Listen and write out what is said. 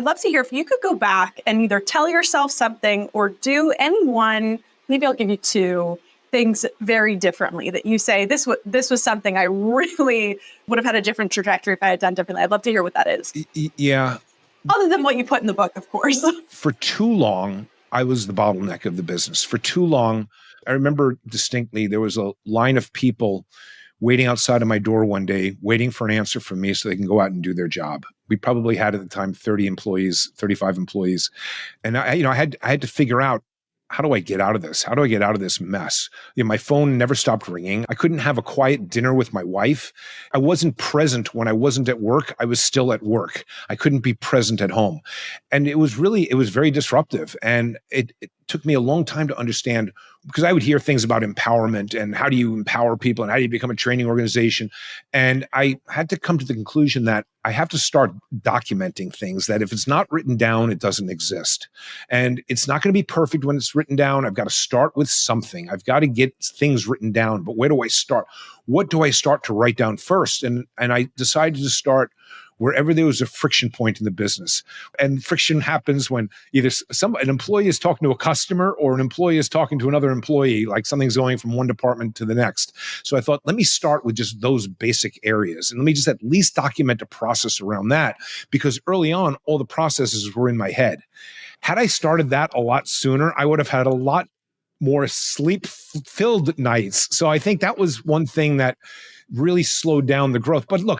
love to hear if you could go back and either tell yourself something or do any one, maybe I'll give you two things very differently that you say, this was something I really would have had a different trajectory if I had done differently. I'd love to hear what that is. Yeah. Other than what you put in the book, of course. For too long, I was the bottleneck of the business. For too long, I remember distinctly, there was a line of people waiting outside of my door one day, waiting for an answer from me so they can go out and do their job. We probably had at the time 30 employees, 35 employees. And I had to figure out, how do I get out of this? How do I get out of this mess? My phone never stopped ringing. I couldn't have a quiet dinner with my wife. I wasn't present when I wasn't at work. I was still at work. I couldn't be present at home. And it was very disruptive. And it took me a long time to understand, because I would hear things about empowerment and how do you empower people and how do you become a training organization. And I had to come to the conclusion that I have to start documenting things, that if it's not written down, it doesn't exist. And it's not going to be perfect when it's written down. I've got to start with something. I've got to get things written down. But where do I start? What do I start to write down first? And I decided to start wherever there was a friction point in the business. And friction happens when either an employee is talking to a customer or an employee is talking to another employee, like something's going from one department to the next. So I thought, let me start with just those basic areas. And let me just at least document a process around that, because early on, all the processes were in my head. Had I started that a lot sooner, I would have had a lot more sleep-filled nights. So I think that was one thing that really slowed down the growth. But look,